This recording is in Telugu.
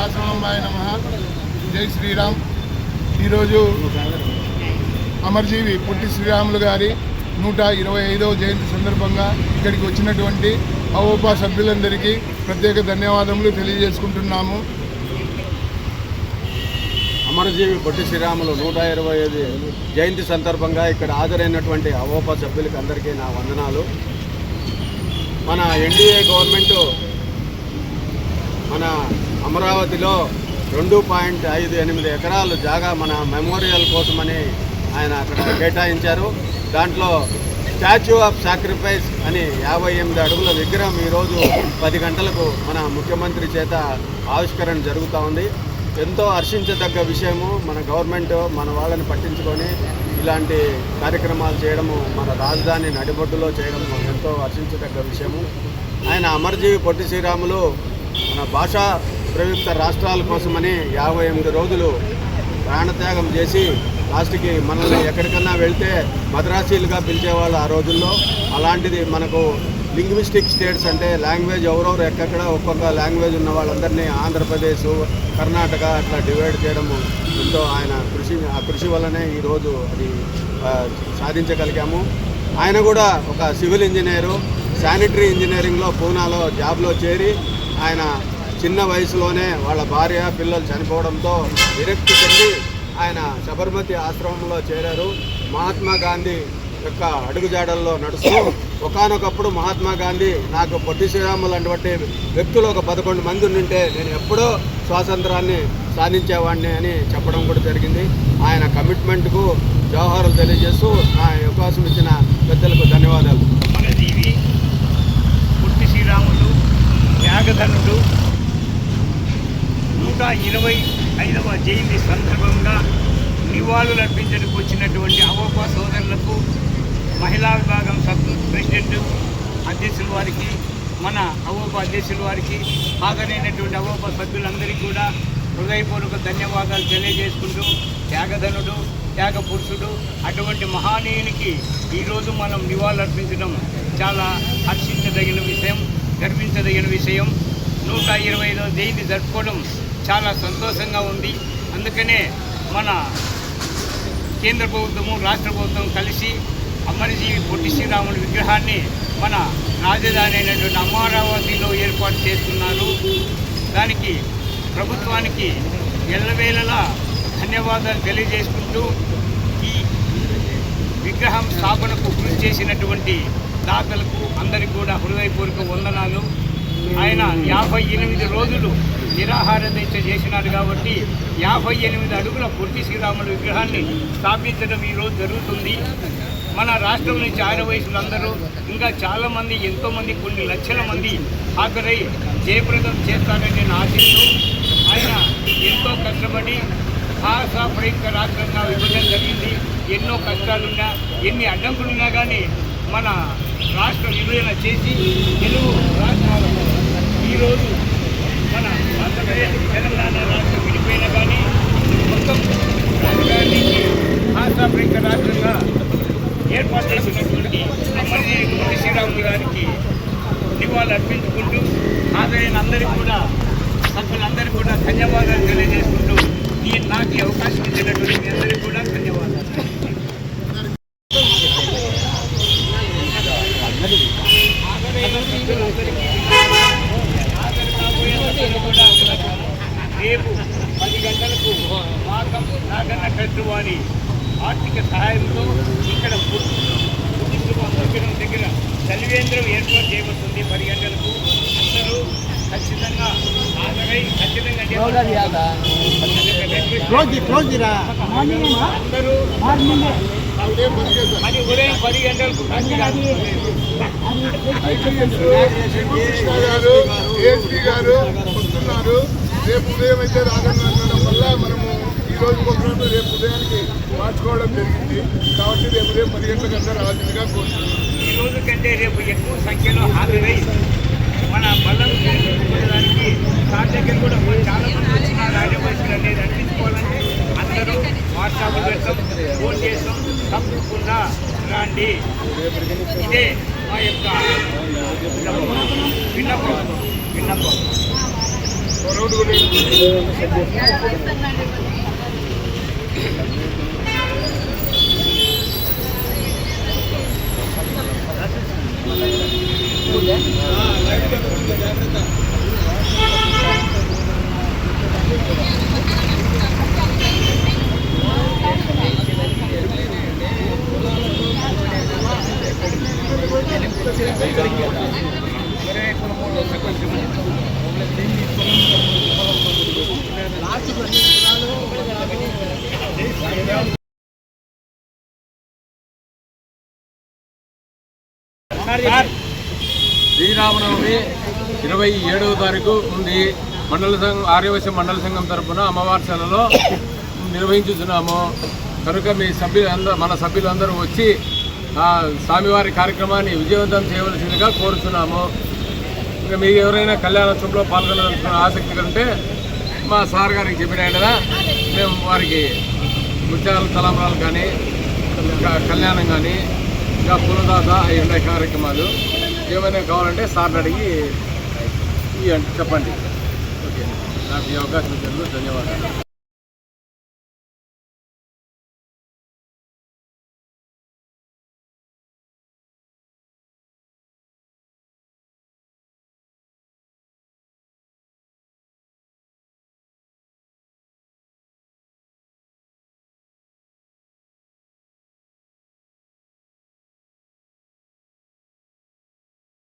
వాసవాంబాయ నమః. జై శ్రీరామ్. ఈరోజు అమరజీవి పొట్టి శ్రీరాములు గారి 125వ జయంతి సందర్భంగా ఇక్కడికి వచ్చినటువంటి అవోపా సభ్యులందరికీ ప్రత్యేక ధన్యవాదములు తెలియజేసుకుంటున్నాము. అమరజీవి పొట్టి శ్రీరాములు 125 జయంతి సందర్భంగా ఇక్కడ హాజరైనటువంటి అవోపా సభ్యులకి అందరికీ నా వందనాలు. మన ఎన్డీఏ గవర్నమెంటు మన అమరావతిలో 2.58 ఎకరాలు జాగా మన మెమోరియల్ కోసమని ఆయన అక్కడ కేటాయించారు. దాంట్లో స్టాచ్యూ ఆఫ్ సాక్రిఫైస్ అని 58 అడుగుల విగ్రహం ఈరోజు 10 గంటలకు మన ముఖ్యమంత్రి చేత ఆవిష్కరణ జరుగుతూ ఉంది. ఎంతో హర్షించదగ్గ విషయము. మన గవర్నమెంట్ మన వాళ్ళని పట్టించుకొని ఇలాంటి కార్యక్రమాలు చేయడము, మన రాజధాని నడిబొడ్డులో చేయడం ఎంతో హర్షించదగ్గ విషయము. ఆయన అమరజీవి పొట్టి శ్రీరాములు మన భాషా ప్రయుక్త రాష్ట్రాల కోసమని 58 రోజులు ప్రాణత్యాగం చేసి లాస్ట్కి మనల్ని ఎక్కడికన్నా వెళ్తే మద్రాసీలుగా పిలిచేవాళ్ళు ఆ రోజుల్లో. అలాంటిది మనకు లింగ్విస్టిక్ స్టేట్స్ అంటే లాంగ్వేజ్ ఎవరెవరు ఎక్కడెక్కడ ఒక్కొక్క లాంగ్వేజ్ ఉన్న వాళ్ళందరినీ ఆంధ్రప్రదేశ్, కర్ణాటక అట్లా డివైడ్ చేయడము ఎంతో ఆయన ఆ కృషి వల్లనే ఈరోజు అది సాధించగలిగాము. ఆయన కూడా ఒక సివిల్ ఇంజనీరు, శానిటరీ ఇంజనీరింగ్లో పూనాలో జాబ్లో చేరి ఆయన చిన్న వయసులోనే వాళ్ళ భార్య పిల్లలు చనిపోవడంతో విరక్తి చెంది ఆయన సబర్మతి ఆశ్రమంలో చేరారు. మహాత్మా గాంధీ యొక్క అడుగుజాడల్లో నడుస్తూ ఒకానొకప్పుడు మహాత్మా గాంధీ నాకు పొట్టి శ్రీరాములు అటువంటి వ్యక్తులు ఒక 11 మంది ఉండింటే నేను ఎప్పుడో స్వాతంత్రాన్ని సాధించేవాడిని అని చెప్పడం కూడా జరిగింది. ఆయన కమిట్మెంట్కు జవహర్లు తెలియజేస్తూ నా అవకాశం ఇచ్చిన పెద్దలకు ధన్యవాదాలు. అమరజీవి పొట్టి శ్రీరాములు త్యాగధనుడు 125వ జయంతి సందర్భంగా నివాళులు అర్పించడానికి వచ్చినటువంటి అవోపా సోదరులకు, మహిళా విభాగం సబ్ ప్రెసిడెంట్ అధ్యక్షుల వారికి, మన అవోపా అధ్యక్షుల వారికి, హాజరైనటువంటి అవోపా సభ్యులందరికీ కూడా హృదయపూర్వక ధన్యవాదాలు తెలియజేసుకుంటూ, త్యాగధనుడు, త్యాగ పురుషుడు అటువంటి మహానీయునికి ఈరోజు మనం నివాళులు అర్పించడం చాలా హర్షించదగిన విషయం, గర్వించదగిన విషయం. 125వ జయంతి జరుపుకోవడం చాలా సంతోషంగా ఉంది. అందుకనే మన కేంద్ర ప్రభుత్వము, రాష్ట్ర ప్రభుత్వం కలిసి అమరజీవి పొట్టి శ్రీరాములు విగ్రహాన్ని మన రాజధాని అయినటువంటి అమరావతిలో ఏర్పాటు చేస్తున్నారు. దానికి ప్రభుత్వానికి ఎల్లవేళలా ధన్యవాదాలు తెలియజేసుకుంటూ ఈ విగ్రహం స్థాపనకు కృషి చేసినటువంటి దాతలకు అందరికీ కూడా హృదయపూర్వక వందనాలు. ఆయన 58 రోజులు నిరాహార దీక్ష చేసినాడు కాబట్టి 58 అడుగుల పొట్టి శ్రీరాములు విగ్రహాన్ని స్థాపించడం ఈరోజు జరుగుతుంది. మన రాష్ట్రం నుంచి ఆరవయసులందరూ ఇంకా చాలామంది, ఎంతోమంది, కొన్ని లక్షల మంది హాజరై జయప్రదం చేస్తారని నేను ఆశిస్తూ, ఆయన ఎంతో కష్టపడి భాషా ప్రయుక్త రాష్ట్రంగా విభజన జరిగింది. ఎన్నో కష్టాలున్నా, ఎన్ని అడ్డంకులున్నా కానీ మన రాష్ట్ర విభజన చేసి తెలుగు రాష్ట్రాలు ఈరోజు మన ఆంధ్రప్రదేశ్, తెలంగాణ రాష్ట్రం విడిపోయినా కానీ మొత్తం రాష్ట్రానికి భాషా ప్రయుక్త రాష్ట్రంగా ఏర్పాటు చేసినటువంటి అమరజీవి పొట్టి శ్రీరాములు గారికి నివాళులు అర్పించుకుంటూ హాజరైన అందరికీ కూడా, సభ్యులందరికీ కూడా ధన్యవాదాలు తెలియజేసుకుంటూ నాకు ఈ అవకాశం ఇచ్చినటువంటి మీ అందరికీ కూడా ధన్యవాదాలు. రేపు 10 గంటలకు మాకం నాగన్న ట్రస్ట్ వారి ఆర్థిక సహాయంతో ఇక్కడ దగ్గర చలివేంద్రం ఏర్పాటు చేయబడుతుంది. 10 గంటలకు అందరూ ఖచ్చితంగా హాజరై ఖచ్చితంగా అందరూ ఉదయం 10 గంటలకు వస్తున్నారు. రేపు ఉదయం అయితే రాగలడం వల్ల మనము ఈ రోజు ప్రోగ్రాంలు రేపు ఉదయానికి మార్చుకోవడం జరిగింది. కాబట్టి రేపు ఉదయం 10 గంటలకు అందరూ రావాల్సిందిగా కోరుతున్నాను. ఈ రోజు కంటే రేపు ఎక్కువ సంఖ్యలో హాజరై మన బలం చేసుకోవడానికి దగ్గర కూడా చాలా మంది వచ్చిన రాజవయసులు అనేది అనిపించుకోవాలంటే అందరూ వాట్సాప్ పెడతాం, ఫోన్ చేస్తాం, తప్పకుండా రండి. ఇదే మా యొక్క విన్నపం. రౌండ్ కూడా శ్రీరామనవమి 27వ తారీఖు ఉంది. మండల సంఘం ఆర్యవైశ్య మండల సంఘం తరఫున అమ్మవార్షలలో నిర్వహించుతున్నాము. కనుక మీ సభ్యులందరూ మన సభ్యులందరూ వచ్చి స్వామివారి కార్యక్రమాన్ని విజయవంతం చేయవలసిందిగా కోరుతున్నాము. ఇంకా మీకు ఎవరైనా కళ్యాణోత్సవంలో పాల్గొనాలనుకున్న ఆసక్తి ఉంటే మా సార్ గారికి చెప్పిన కదా మేము వారికి ముత్యాల తలంబరాలు కానీ కళ్యాణం కానీ ఇంకా పూలదాత అవి ఉన్నాయి కార్యక్రమాలు. ఏమైనా కావాలంటే సార్ని అడిగి చెప్పండి. ఓకే, నాకు ఈ అవకాశం ఇచ్చినందుకు ధన్యవాదాలు.